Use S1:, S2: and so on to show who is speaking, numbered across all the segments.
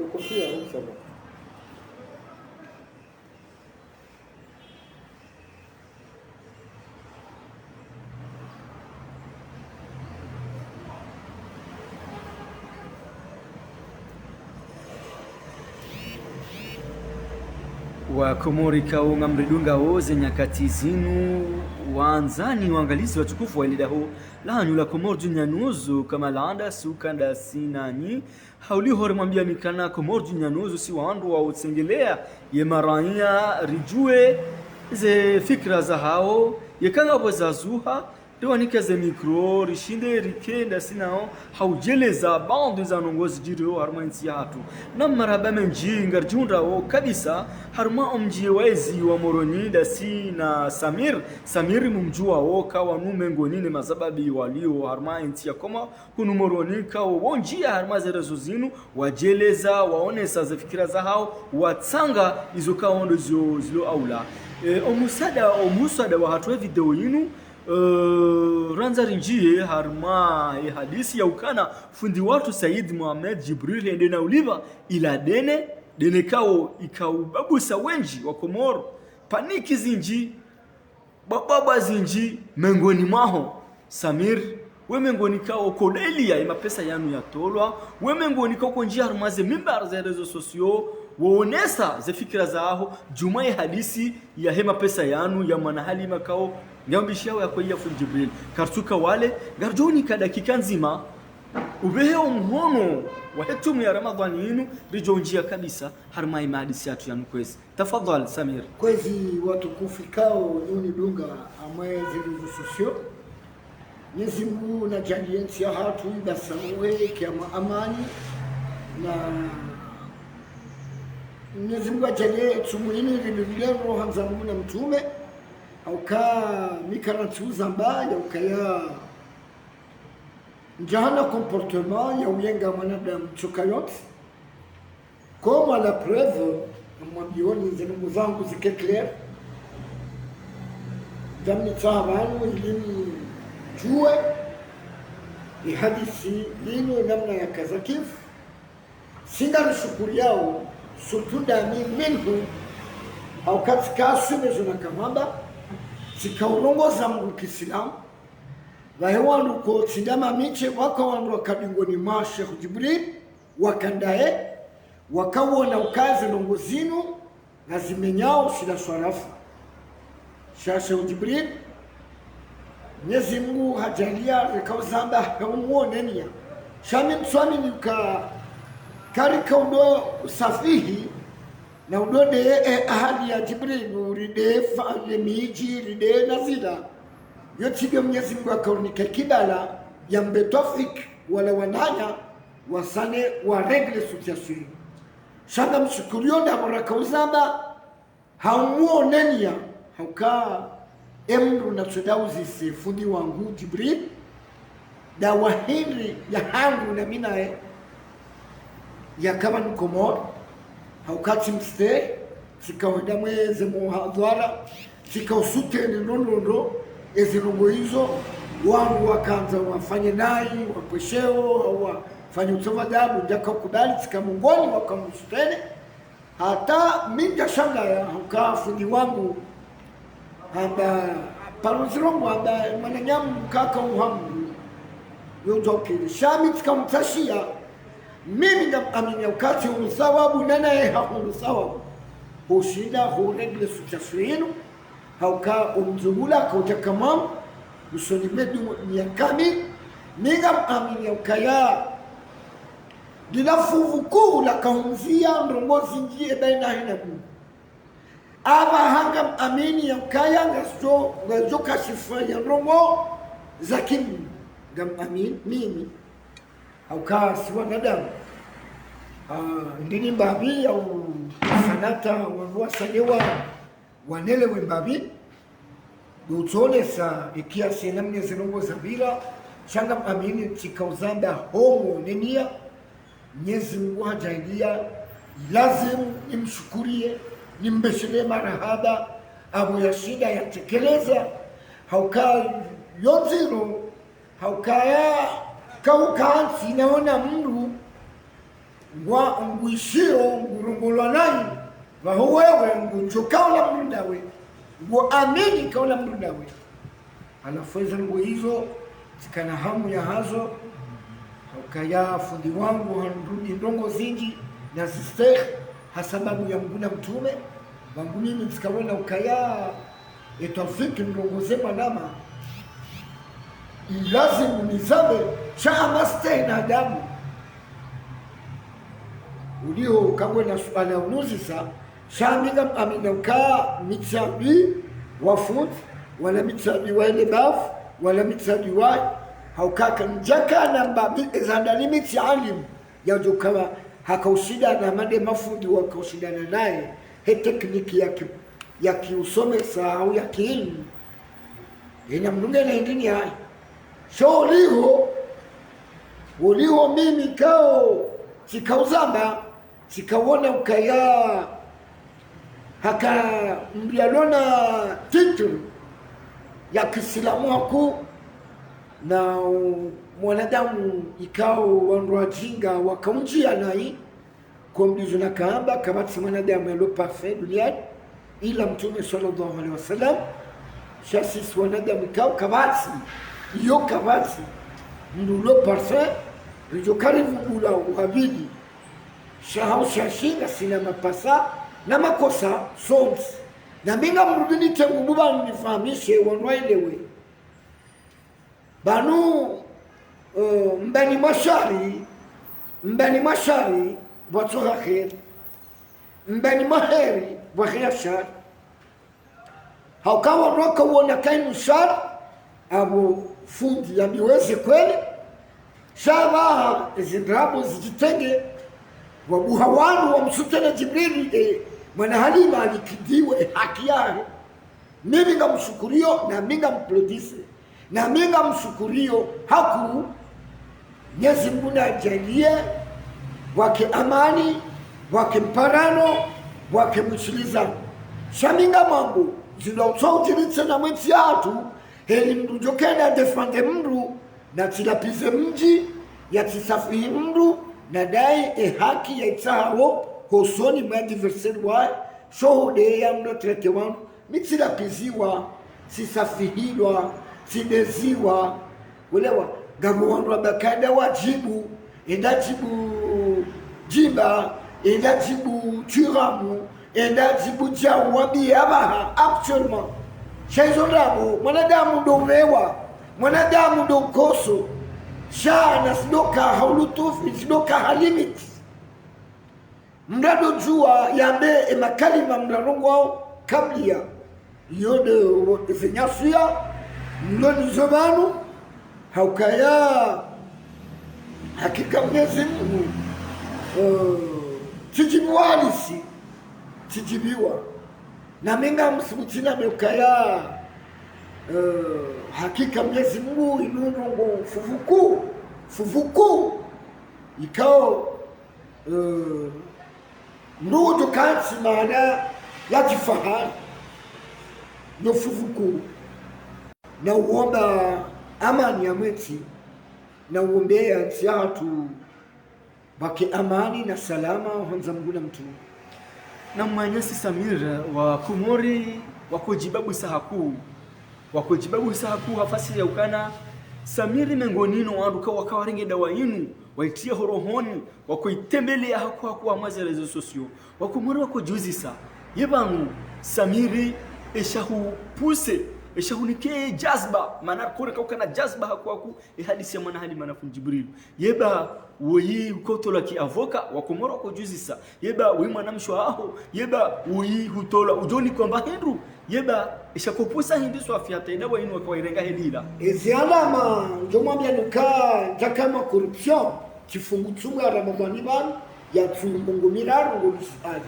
S1: kofia usaba
S2: wa Komorika ungamridunga woze nyakati zinu waanzani waangalizi watukufu wa ilidaho lanyu la Komor junyanuzu kama laanda sukanda sinanyi hauli hore mwambia mikana Komor junyanuzu si waandu wa utsengelea ye maranya rijue ze fikra za hao yekanga wazazuha Dewanika ze mikro rishinde rikenda sinao haujeleza bandu za nongozi jirio haruma insi hatu na maraba menji ngarjunda o kabisa haruma omji wezi wa moroni da si na Samir mumjua o kawa numengo nini mazababi walio haruma insi ya koma hunu moroni kawa wonjia haruma zerezo zinu wajeleza waonesa ze fikira za hao watsanga izo kaondo zilo aula omusada wa hatuwe video yinu ranza rinjie harma hadisi ya ukana fundi watu Said Mohamed Jibril ende na uliva ila dene kao ikaubabusa wenji wa Komoro paniki zinji bababa zinji mengoni maho Samir we mengoni kao kodelia ima pesa yanu ya tolwa we mengoni kao konjia harmaze mimbar za rezo sosio waonesa ze fikira za aho jumai hadisi ya hema pesa yanu ya manahali makao ngambishao ya kwa fundi Jibril kartuka wale garjoni ka dakika nzima ubehe umhono wa hetumu ya Ramadhani yinu rijonjia kabisa harma imadisi yatu yanu kwezi tafadhali Samir
S1: kwezi watukufu kao yuni dunga amwe zirususio Mwenyezi Mungu na jaliensi ya hatu basawe kiama amani na Mwenyezi Mungu ajalie tumulini lilulia roho za Mungu na mtume auka mikarantuza mbaya ukaya njana comportement ya uyenga mwanadamu chokayote kama la preuve mwambioni zinungu zangu zike clear damni tahabanu ilini jue ni hadisi lino namna ya kazakifu singa nishukuri yao sutudami minhu au katika sumezo na kamamba zikaurongoza Mungu Kiislamu wahewandu ko tindama miche wakawandu wakabingoni mwa Sheikh Jibril wakandae wakawona ukazi nongozinu na zimenyao sila swarafu Sheikh Jibril Mwenyezi Mungu hajalia rikauzamba haumuonenia shami mswami nika karika udo usafihi na udode ahadi ya Jibril uride fa'ale miji ride nazida yote Mwenyezi Mungu akaonika kibala ya mbetofik wala wananya wasane wa regle situation shanga mshukurio da baraka uzaba haumuonenia hauka emru na tudauzi sifundi wangu Jibril da wahiri ya hangu na minae ya kama Komor haukati mste sikawenda mweze muhadhara sikawsute ni nondo ezirungo hizo wangu wakanza wafanye nai wakwesheo au wafanye utamadabu ndaka kubali sikamungoni wakamustene hata minja shanga ya haukafu ni wangu amba paruzirongo amba mananyamu kaka uhamu yotoke shami sikamtashia mimi ndamamini wakati usawabu nanaye hakusawabu hushinda huregle situation hauka umzungula kautaka mamu usoni medu nyakami ninga amini ukaya dilafuvu kuu la kaunzia ndrongozi njie baina hina kuu aba hanga amini ukaya ngazo kashifa ya ndrongo zakini ngam amini mimi hauka siwa nadamu ndini mbabi au sanata wanua sanewa wanelewe mbabi utolesa ikia senamne zinongo zabila shanga amini chikauzanda homo nenia Mwenyezi Mungu hajaidia lazimu nimshukurie nimbeshele marahaba abu ya shida ya tekeleza hauka yonziro hauka ya kaukansi naona mru ngwa nguishio ngurungulwa nai vahuwewe nguchokaula mrundawe ngwa amini kaula mrundawe alafweza nguo hizo zikana hamu ya hazo haukaya fundi wangu hanrudi ndongo zingi na zistekh hasababu ya mguna mtume wangu mimi zikawena ukaya etafiki ndongo zema nama ilazimu nizabe shaamaste na adamu ulio kawena suala unuzisa shamiga aminauka mitsabi wafut wala mitsabi wale bafu wala mitsabi wa haukaka njaka namba zanda limits ya alim yajo kama hakaushida na mande mafundi wakaushidana naye he tekniki ya kiusomesa au ya kiilmu ina mnunge na indini hai so uliho mimi kao chikauzamba chikawona ukaya haka mbialona titu ya kisilamu haku na mwanadamu ikao wanruajinga wakaunjia nai kwa mdizu na kaamba kabati mwanadamu yalo parfait duniani ila mtume sallallahu alaihi wasallam shasisi wanadamu ikao kabati iyo kabati ndulo parfait rijo karibu ula uhabidi shahau shashinga sina mapasa na makosa sonti na minga mrudini tengu buba nifahamishe wanwailewe banu mbani mashari watoka khair mbani maheri wakhia shar haukawa roka uona kainu shar abu fundi yabiweze kweli shabaha zidrabu zijitenge wabuhawanu wa msutana Jibrili mwana Halima alikidiwe haki yake mimi ngamshukurio na mimi ngamplodise na mimi ngamshukurio haku Mwenyezi Mungu ajalie wake amani wake mparano wake mchiliza shaminga mambo zinautautilitse na mwiti atu heli mrujokena defande mru na tilapize mji ya tisafihi mru na dai haki ya itaho hosoni mwa adversary wa shohode ya mdo trete wangu mitilapiziwa sisafihilwa sideziwa ulewa gamu wangu wabakada wajibu endajibu jimba endajibu turamu endajibu jawu wabi abaha actuellement shaizo rabu mwanadamu ndo urewa mwanadamu ndo ukoso shana sidoka haulutufi sidoka halimiti mrado jua yambe makalima mrarongo kablia yode zenyasuya mloni zobanu haukaya hakika Mwenyezi Mungu tijibualisi tijibiwa na minga msibutina mekaya hakika Mwenyezi Mungu inunongo fufuku ikao ndugu kansi maana ya kifahari no fufuku na uomba amani ya mweti na uombea nchi yetu baki amani na salama honza Mungu na mtu
S2: na Mwanyasi Samir wa Komori wakojibabu sahaku hafasi ya ukana Samiri mengonino wanduka wakawarenge dawa inu waitia horohoni wakoitembelea haku amazi ya rezo sosio wakomori wakojuzisa yebanu Samiri eshahunike jazba maana kore kaukana jazba haku hadisi ya mwana Halima na Jibril yeba woyi hukotola ki avoka wakomoro wakojuzisa yeba woyi mwanamshwa aho yeba woyi hutola ujoni kwamba hindu yeba eshakopusa hindi swafia ina wa inu wakawairenga hedila
S1: ezi alama njomwambia nuka takama corruption kifungutunga Ramadhani bani ya tumungu miraru ngulisali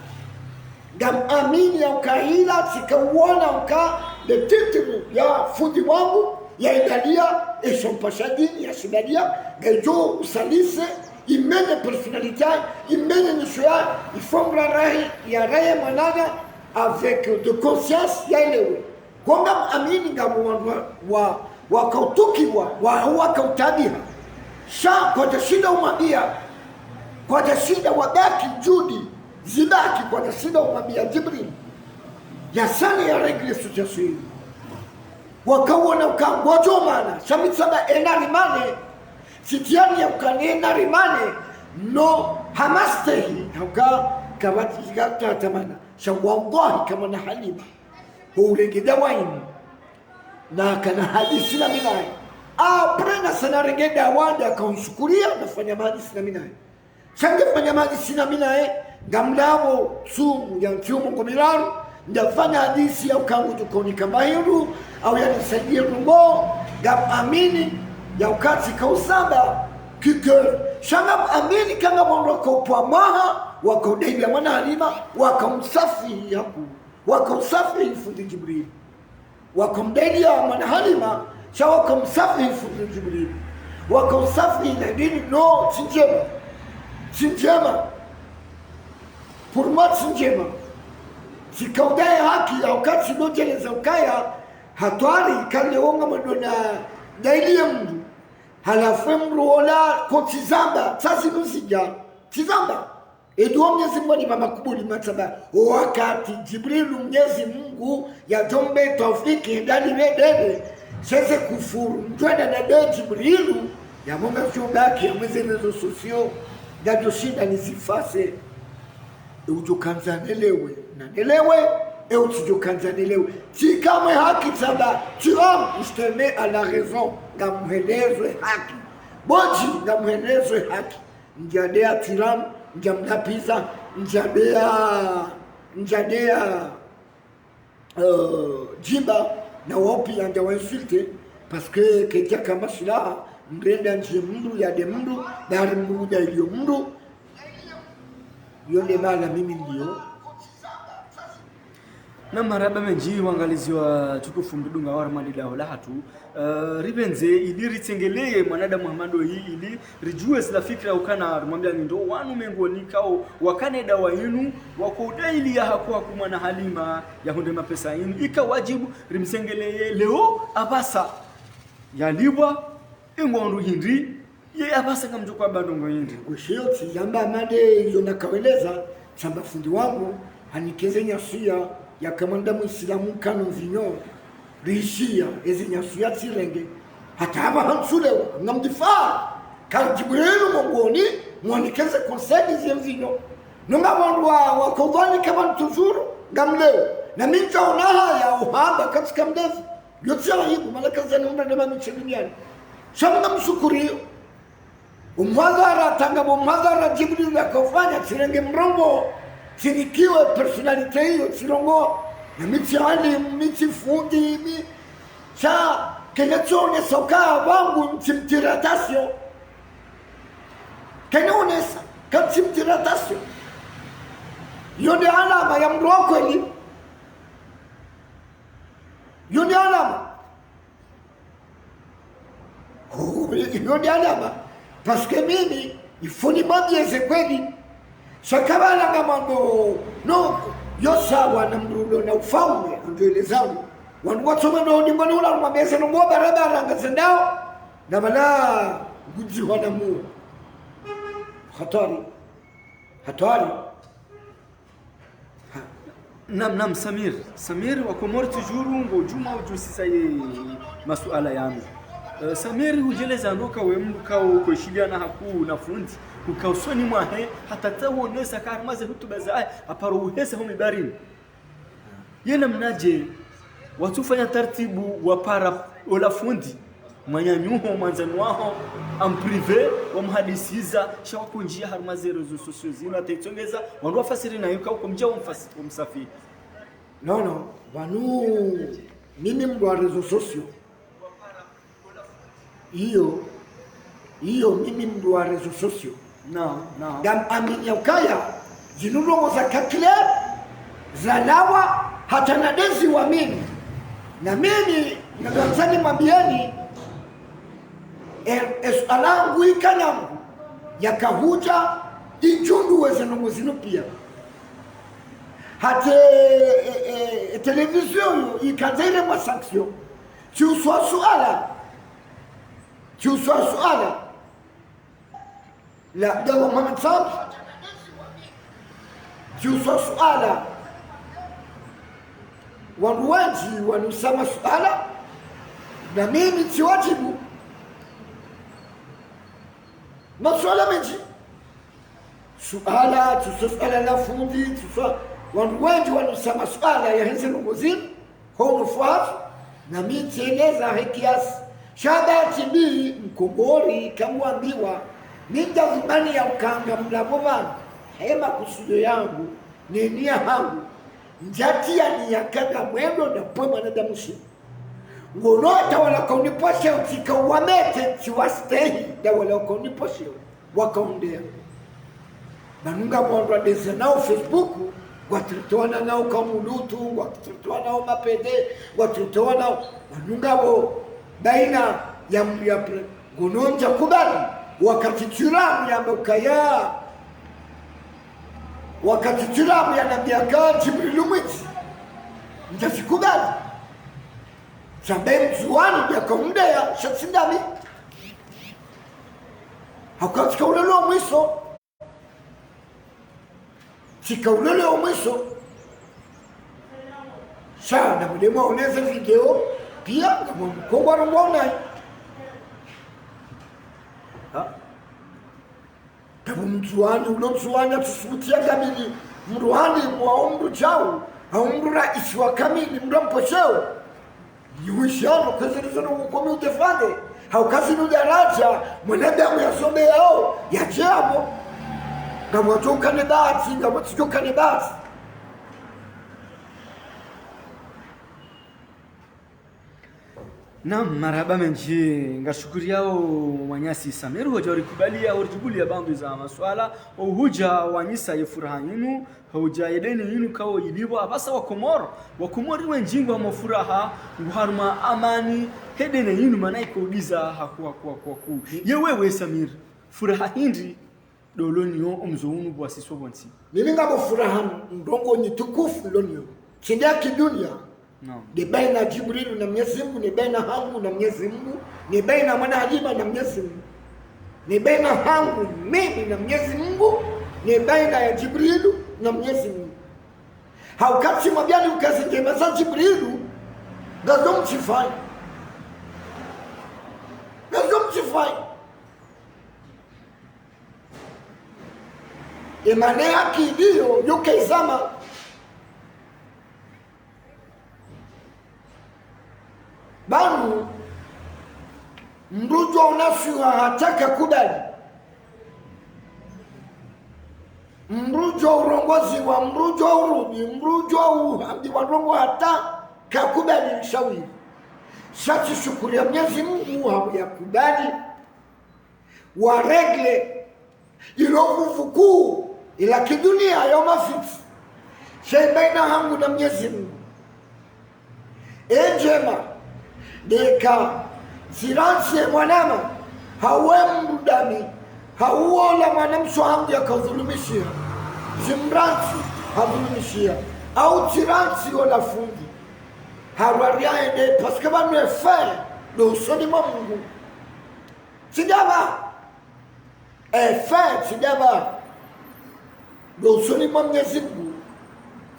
S1: ngam amini ya ukaila sikauona uka de titimu ya fundi wangu ya idalia eshompashadini ya shidalia gajo usalise imene personalite imene nishoya ifombra rahi ya raye manana avec de conscience ya ilewe konga amini ngamu wakautukiwa wakautabia sha kwa tashinda umabia kwa tashinda wabaki judi zibaki kwa tashinda umwambia Jibril ya sana ya regle suchasui wakawona ukangojomana shamitsaba enarimane sitiani ya ukanena rimane no hamastehi hauka kawatiga tamana shawangohi kama na Halima huregeda waini na kana hadisi na minaye prena sana regeda wanda akaunsukuria nafanya hadisi na minaye change fanya hadisi na minaye gamlamo sumu ya mtumu ngomiraru ndafanya hadisi ya ukangu tukoni kama hiru au ya nisaidia rumbo gam amini ya ukati kausaba kike shangam amini kanga mwondoko upwa maha wakaudaidia mwana Halima wakamsafi yaku wakamsafi fundi Jibril wakamdaidia mwana Halima cha wakamsafi fundi Jibril wakamsafi na dini no sinjema purmat sinjema sikaudai haki ya wakati nojeleza ukaya hatwari kale wonga madona daidia mdu halafu mruola kotizamba sasa nusija tizamba Edo Mwenyezi Mungu ni mama kubuli mataba wakati Jibril Mwenyezi Mungu ya jombe tawfiki ndani redede sese kufuru mjwada na de Jibril ya mwanga shubaki ya mweze nezo sosio dajo shida nizifase ujukanza nelewe na nelewe ujukanza nelewe tikamwe haki saba tiram isteme a la raison ngamuhelezwe haki boji ngamuhelezwe haki njadea tiram njamnapiza njadea jimba na wapi anja wainsulte parce que ketia kama silaha mrenda nje mndu ya de mndu dari mndu ya ilio mndu yonde mala mimi ndio
S2: na maraba menji wangalizi wa tukufu mdudunga wa ramadi lao lahatu ribenze ili ritsengeleye mwanadamu Muhammadu hii ili rijue sila fikra ukana rumambia ndo wanu mengoni kao wakane dawa yinu wako udaili ya hakuwa kumwana Halima ya hunde mapesa yinu ika wajibu rimsengeleye leo abasa yalibwa ingondu hindri ye abasa kamjo kwa bandongo hindi
S1: kushiyoti yamba mande yona kaweleza chamba fundi wangu hanikeze nyasia ya kamanda Muislamu kanu vinyo rishia ezi nyasuya tirenge hataba hansulewa ngamdifaa ka Jibrilu mongoni mwanikeze konsedi zimvinyo nunga wandu wa kodhani kama tuzuru ngamleo na minta unaha ya uhamba katika mdevu yote hibu malaka za nunda dema michelinyani shamba msukurio umwadhara tanga umwadhara Jibrilu akafanya tirenge mrongo tirikiwe personalite hiyo tirongo na mitiani miti fundi mi cha kenachone soka wangu mtimtiratasyo kenonesa kamtimtiratasyo yonde alama ya mroko eli yonde alama yonde alama paske mimi ifuni mabieze kweli shakabala kama no yosawa na mrudo na ufaume anjoelezao wandu watoma ndo ni mbona ula mwambeze no mwa barabara ngazendao na bala guji wana mu hatari
S2: nam Samir wa Komori tujuru ngo juma ujusisa ye masuala yangu Samir hujeleza ndoka we mndu kao kushiliana haku na fundi ukausoni mwahe hata tawo nesa karmaze hutuba za aparo uhesa humi barini yena mnaje watufanya taratibu wa para ola fundi mwanyanyuho mwanzani waho en privé wa mhadisiza shawako njia harmaze rezo sosio zina taitongeza wandu wafasiri na yuka uko mjao msafi
S1: no wanu mimi mdu wa rezo sosio iyo mimi mdu wa rezo sosio
S2: no
S1: gam aminya ukaya zinurongo za kakle zalawa hata nadezi wa mimi na mimi nagamsani mwambieni alangu ikanyangu yakahuja ijundu wezenongo zinu pia hate televizyon ikazele mwa sanksyon chiuswa suala la dawa Muhammad Sam jiuso suala wanuwaji wanusama suala na mimi tiwajibu masuala mengi suala tusuala la fundi tusuala wanuwaji wanusama suala ya hensi nunguzini hono fuafu na mimi tieleza hekiasi shabati bi mkogori kamwambiwa ninda zimani ya ukanga mlabova hema kusudio yangu nenia hangu njatia ni yakaga mwendo na pwe mwanadamu shi ngonota wala kauniposhe utika uwamete chiwastehi da wala kauniposhe wakaundea na nunga mwandwa dese nao Facebook watritoana nao kamulutu watritoana nao mapede watritoana nao wanunga wo baina ya gononja kubali wakati turamu ya mkaya wakati turamu ya nabiaka Jibril mwiti ntasikubali chambe mzuani ya kaunda ya shatsindami hakatika ulelo mwiso tika ulelo mwiso shana mdemo oneza video pia kama mkongwa rumona tabu mzuani unomzuani atusutia kamili mruhani mwa umru chao umru raisi wa kamili mramposheo yuishano kazirizo na ukomi utefande haukazi nudaraja mwenadamu ya sombe yao ya jabo kama watoka nebati kama tutoka nebati
S2: Naam, marhaba menji ngashukuri yao wanyasi Samiru hojari kubalia orjibulia bandu za maswala uhuja wanyisa yefuraha yinu hoja yedeni yinu kao ilibo abasa wakomori wenjingo wa furaha nguharuma amani hedene yinu manaiko ugiza hakuwa kwa yewewe Samir furaha hindi dolonio omzounu bwa siso bonsi
S1: mimi ngabo furaha ndongo nyitukufu lonio chindia kidunia
S2: no.
S1: Ni baina Jibril na Mwenyezi Mungu, ni baina hangu na Mwenyezi Mungu, ni baina mwana Halima na Mwenyezi Mungu, ni baina hangu mimi na Mwenyezi Mungu, ni baina ya Jibril na Mwenyezi Mungu. Haukati mabiani ukazingema za Jibril gazo mchifai imane yaki ndiyo yuke izama banu mrujo unafua hataka kubali mrujo urongozi wa mrujo urudi mrujo uhamdi wa rongo hata kakubali shauri shati shukuri ya Mwenyezi Mungu hamu ya kubali wa regle ilovuvu kuu ila kidunia ya mafiti shembaina hangu na Mwenyezi Mungu ejema deka ziransi mwanama hawe mrudami hauola mwanamsho hangu ya kaudhulumishia zimransi hadhulumishia au tiransi ola fundi harwariaende paske banu efe do usoni mwa Mungu sidaba efe sidaba do usoni mwa Mwenyezi Mungu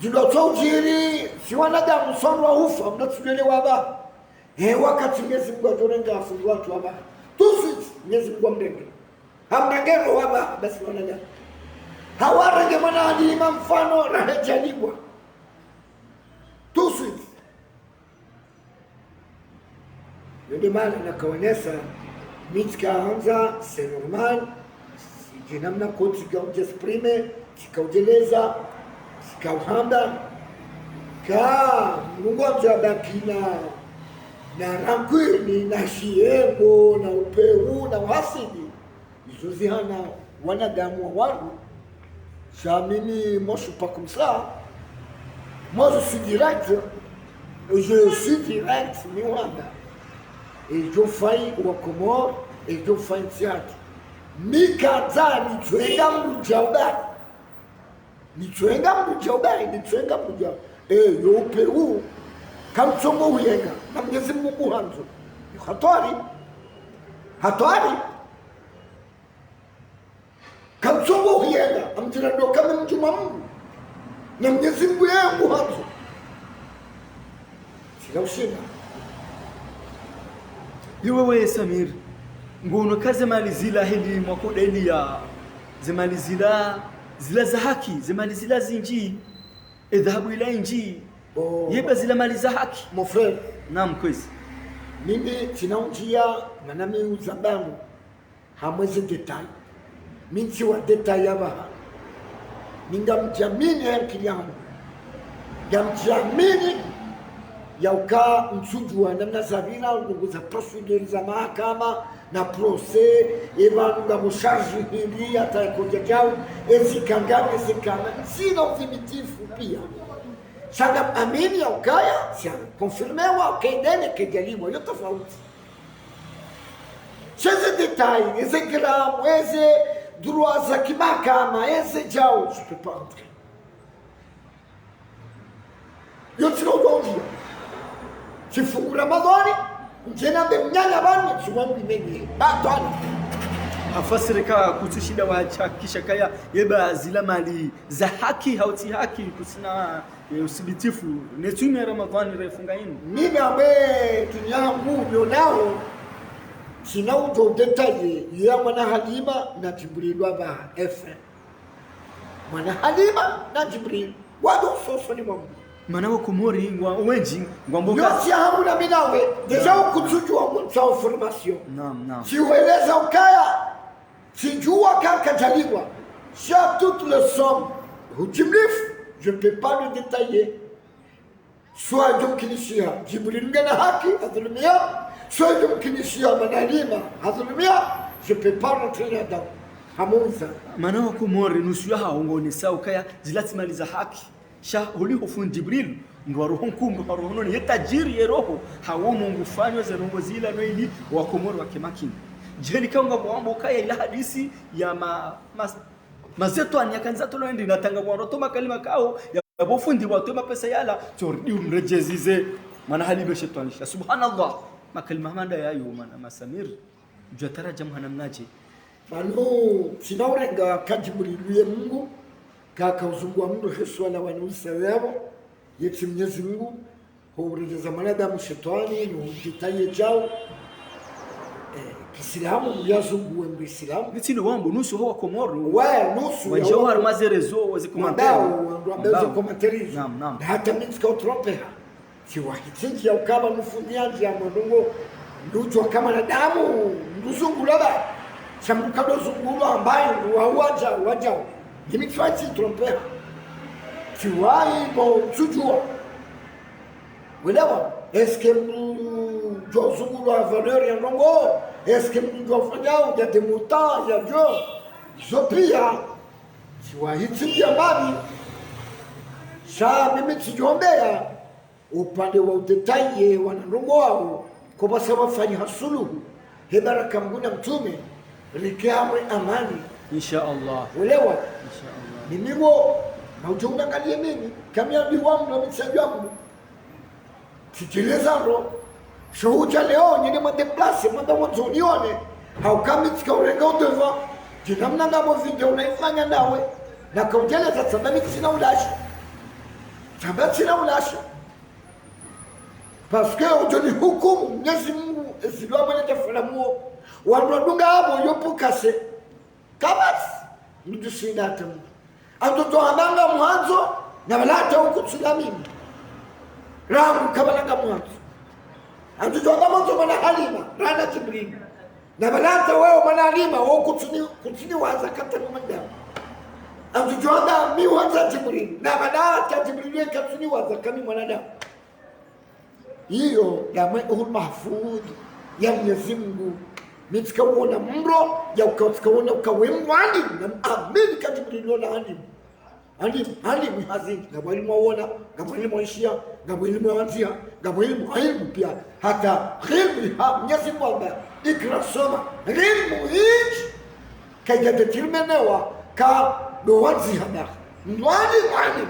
S1: ziloto ujiri siwanadamu sonwa hufa mnatulele waba wakati Mwenyezi Mungu atorenga afungu watu waba tusi Mwenyezi Mungu amrenge hamrengero waba basi wanadamu hawarenge mwana alima mfano rahejalibwa tusi ndio maana nakaonyesha mitka hanza c'est normal jinamna koti gauje exprime tikaujeleza tikauhamba ka Mungu amjabakina na rankuni na shiengo na upeu na uhasidi izozihana wanadamu wa wangu sha mimi moi je suis pas comme ça moi je suis direct ni wanda et je fais au Comore et je fais un théâtre mikaza nitwenga mjauba nitwenga mjauba yo upeu kamchongo uyenga na Mwenyezi Mungu hanzo hatari kamsongo hienda amjira ndo kama mjuma Mungu na Mwenyezi Mungu yeye mwanzo sina ushinda.
S2: Wewe Samir ngono kaze mali zila hili mwakodeli ya zemali zila za haki zemali zila zinji idhabu ila inji yeba zila mali za haki
S1: mon frère.
S2: Naam kwezi
S1: Mimi sinaunjia na nami uzambangu hamwezi detail. Mimi si wa detail hapa. Ningamjamini akili yangu. Ngamjamini ya ukaa msuju wa namna zavila ndugu za procedure za mahakama na procès eba ngamusharji hili atakoja jao ezikangane zikana sina uthibitifu pia. Shanga amini ya ukaya si konfirmewa kaidene kejaliwa yo tofauti. Cheze detail eze gramu eze droit za kimahakama eze jao je peux pas entrer. Yo tiro dondia chifungu Ramadhani njena bemnyanya bani suwangu mengi batani
S2: afasirika kutushida wachakisha kaya yeba zila mali za haki hauti haki kusina usibitifu netumi ya Ramadhani refunga yinu
S1: mimi ambe tunyangu nionao sina ujo detaye ya mwana Halima na Jibril waba FM mwana Halima na Jibril wado soso ni mwangu
S2: manawa kumori ngwa wenji ngwamboka
S1: yosi hamu na minawe deja ukutujua mwanzo formation
S2: naam
S1: si ueleza ukaya sijua kaka jaliwa j'ai toutes les sommes hujimlif je ne peux pas le détailler soit jumkinishia Jibril ngana haki adhulumia soit jumkinishia manalima adhulumia je peux pas rentrer là-dedans hamuza
S2: manawa kumori nusu ya ngoni sawa kaya zilati mali za haki sha huli hufun Jibril ndo roho nkumbu roho ni tajiri ya roho hawo Mungu fanywa za rongo zila no ili wa komoro wa kemakini jeli kanga mwambo kaya ila hadisi ya mazeto anyakanza tolo ndi natanga kwa roto makalima kao ya bofundi watu mapesa yala tordi umrejezize mana halibe shetwanisha subhanallah makalima manda yayo mana masamir jatara jamhana mnaje
S1: mano sinaurenga kajibuliye Mungu kaka uzungu wa Mungu Yesu ala wanusa yao yeti Mwenyezi Mungu huurejeza mwanadamu shetani ni ujitaye jao Kisilamu yazungu wa Islamu
S2: nitino wambo nusu ho komoro
S1: wa nusu
S2: wajawar mazerezo wazikomandao
S1: ndio komentari naam hata mimi sikautropea si wakitingi ya ukaba mfundiaji ya mwanungo ndujo kama na damu nduzungu laba chamukado zungulo ambaye waja mimi twati trompea tiwai bo tujua welewa eske mdu zungulo a valeur ya ndongo eske mdu fanyao ya demuta ya jo zopia tiwai tingi ambabi sha mimi tijombea upande wa udetaye wanandongo wao kwa sababu fanya hasuluhu hebaraka mguna mtume likiamwe amani
S2: insha Allah
S1: ulewa
S2: insha Allah
S1: mimigo na ujongangalie mimi kamia biwangu na mitsajwangu titilezaro shuhuja leo nyine mdeplace mwanda mwanzonione haukami tikaurenga udeva jinamna ngamo video unaifanya nawe na kaujeleza sabami sina ulashi sabami sina ulashi parce que ujoni hukumu Mwenyezi Mungu esidwa mwenye tafalamuo wanadunga hapo yopo kase kabasi mjushinda tamu atoto abanga mwanzo na balata huko tsunami ramu kabalanga mwanzo atoto abanga mwanzo mana Halima rana Jibril na balata wao mana Halima huko kutini waza kata manda atoto abanga mi waza Jibril na balata Jibril katuni waza kami mwanadamu hiyo ya mahfudh ya Mwenyezi Mungu mitikaona mro ya ukatikaona ukawemwa alim na amini Jibril na alim hazini ngabo ilmuona ngabo ilmuishia ngabo ilmuanzia ngabo ilmu pia hata ilmu ha Mwenyezi Mungu ikra soma ilmu hiç kaya determinewa ka doanzi hada mwani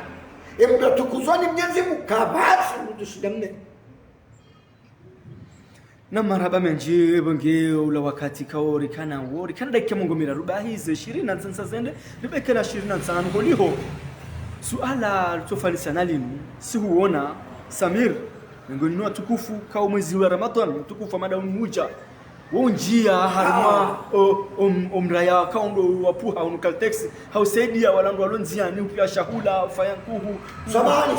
S1: emda tukuzani Mwenyezi Mungu kabasi mtushidamne
S2: na marhaba menji bonge ula wakati kaori kana dakika mongomira rubahi ze 20 na tsansa zende libeke na 25 holiho suala tofalisa nalinu si huona Samir ngoni tukufu kao mwezi wa Ramadhan tukufu madamu muja wonjia harma omraya kaundo wapuha unukaltex hausaidia walandu walonzia ni upia shahula ufanya kuhu
S1: samani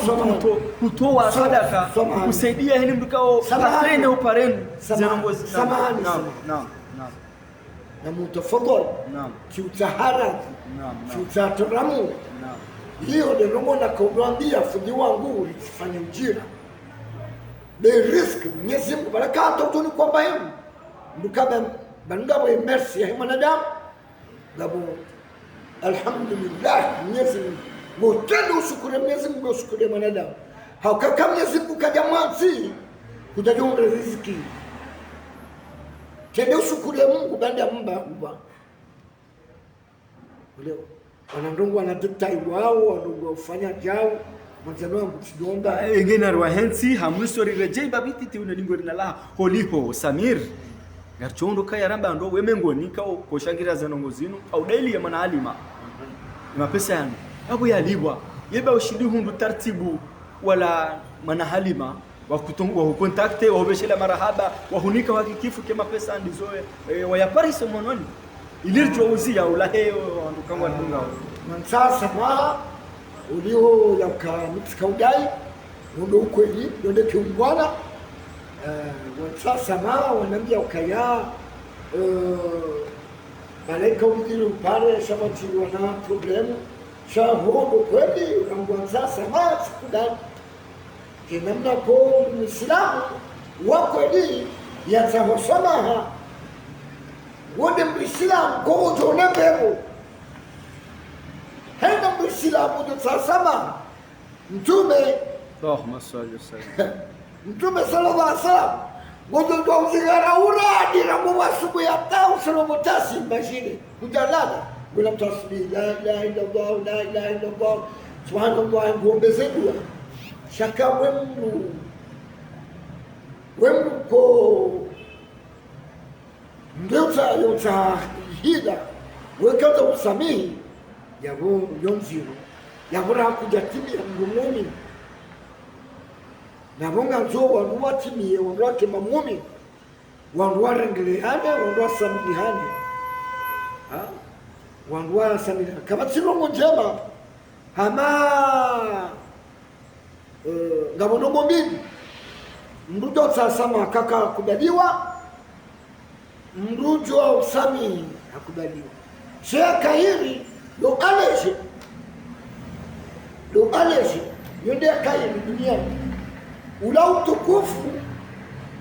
S2: kutoa sadaka kusaidia hili mdukao parene uparene
S1: samani
S2: naam
S1: na mutafadhali kiutahara kiutaharamu hiyo ndio ngona kaudambia fundi wangu ulifanya ujira the risk Mwenyezi Mungu barakatu tuni kwamba hiyo mkaba bangabo merci ya mwanadamu ngabo alhamdulillah Mwenyezi Mungu mtendo ushukuru Mwenyezi Mungu ushukuru mwanadamu haukaka Mwenyezi Mungu kaja mwanzi kujajunga riziki tendo ushukuru Mungu banda mba leo wanandungu wanatutai wao wanandungu ufanya jao mwanzano wangu tidonda
S2: engena rwahensi hamusori rejei babiti ti unalingo rinala holiho Samir garchondo kaya ramba ndo wemengoni kao koshangira zanongo zinu au daily ya mana alima mapesa yani abu yalibwa yeba ushindi hundu taratibu wala mana halima wa kontakte wa beshela marahaba wa hunika wakikifu kema pesa ndizoe wa ya Paris mononi ilirjo uzia ulahe ndukangwa ndunga
S1: sasa mwa ulio yaka mtikaudai ndo ukweli ndio kiungwana sasa ma wanambia ukaya malaika udilo pale shabati wana problemu shahodo kweli unamwambia sasa ma sikudani kinamna kwa Muislamu wa kweli yatahosamaha wode Muislamu kwa ujone mbebo henda Muislamu tutasama mtume
S2: Allahumma salli wasallam
S1: mtume sallallahu alaihi wasallam ngoja ndo uzigara uradi na mwasubu ya tao sallallahu tasi bashiri kujalala bila tasbih la ilaha illa Allah la ilaha illa Allah subhanallah ngombe dua shaka wemru ko ndota yota hida wekata usamihi yabo yonziro yabura kujatimia ngumuni na bonga nzo wandu watimie wandu wake mamumi wandu warengeleane wandu wasamihane wandu wasamihane kama silongo njema hama ngabono mbili mrujo sasama kaka kubaliwa mrujo usami akubaliwa sheka hili do aleje yonde kairi duniani ula utukufu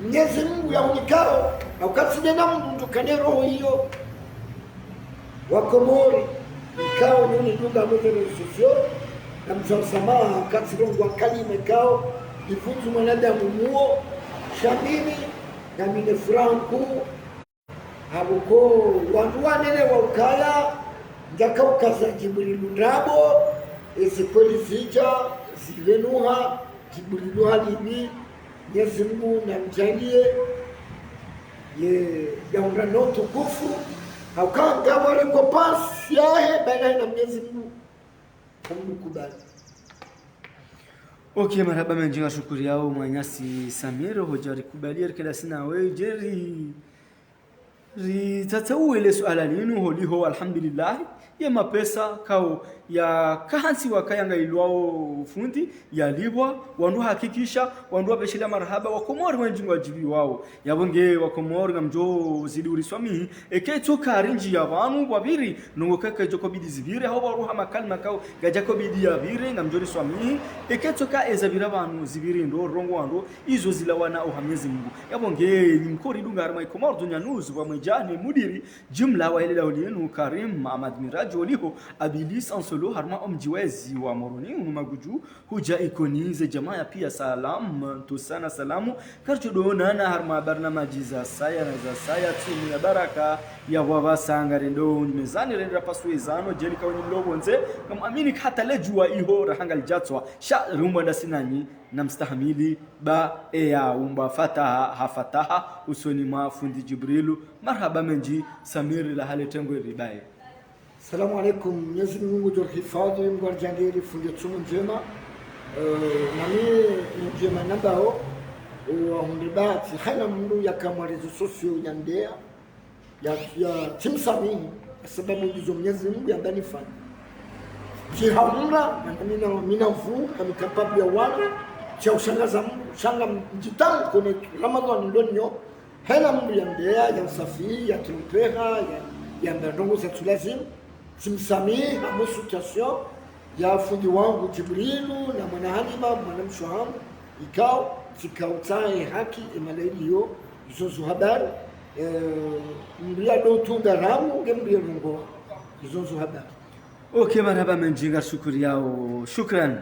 S1: Mwenyezi Mungu yaunikao na ukasidena mtu kane roho hiyo wakomori ikao nini dunga mweze sosio na msamaha katsirongo kalime kao ifunzu mwanadamu muo shamini na mine franku habuko wandu wanene wa ukala njaka ukaza Jibrilu ndabo kweli zija zivenuha Jibrilu halimi Mwenyezi Mungu na mjalie ye yaunda no tukufu haukanga wale kwa pasi yahe baina na Mwenyezi Mungu kumkubali.
S2: Okay, marhaba menjinga shukuri yao mwanyasi Samir hojari kubalia kila sina wewe jeri tatauele suala linu holiho alhamdulillah ya mapesa kao ya kahansi wakayanga ilwao fundi ya libwa wandu hakikisha wandu wabeshila marhaba wakomori wenjingu wajibi wao yabonge wakomori ngamjo zidi uriswami eketo karinji ya vanu wabiri nungo kaka joko bidi zibire hao waruha makalma kao gajako bidi ya vire ngamjo riswami eketo ka ezabira vanu zibiri ndo rongo wandu izo zilawana o Mwenyezi Mungu yabonge nimkori dunga arma ikomori dunya nuzu wa jahni mudiri jumla wa ile dawlinu Karim Ahmad Miraji waliho abilis ansolo harma mjiwezi wa moroni maguju huja ikonize jamaa pia salam tu sana salamu karchodona na harma barnamaji za saya na za saya timu ya baraka ya wabasanga rendo mezani renda paswezano jeli kawani mlobonze kamamini hata lejua iho rahangal jatwa sha rumba ndasinani na mstahamili ba ya umba fataha hafataha usoni mwa fundi Jibrilu marhaba menji Samiri la hale tengo ribaye.
S1: Salamu alaikum, Mwenyezi Mungu tuhifadhi mgwarjandeli fundi tsumu njema nami njema nambao wa hundibati hana mundu ya kamwarezo sosio yandea ya timsamini sababu ndizo Mwenyezi Mungu ya ndani fani jihaumra na mina mfu kami kapabu ya wana cha ushangaza Mungu shanga mjitangu kone Ramadhani ndonyo hena mundu ya ndea ya msafi ya timpeha ya mberdongo za tulazim timsamii hamusu tasyo ya fundi wangu Jibrilu na mwana Halima mwana mshuhamu ikao tikautae haki imalailiyo izozu habari mbria do tunda ramu ngembria rungo izozu habari.
S2: Okay, marhaba menjinga shukuri yao, shukran.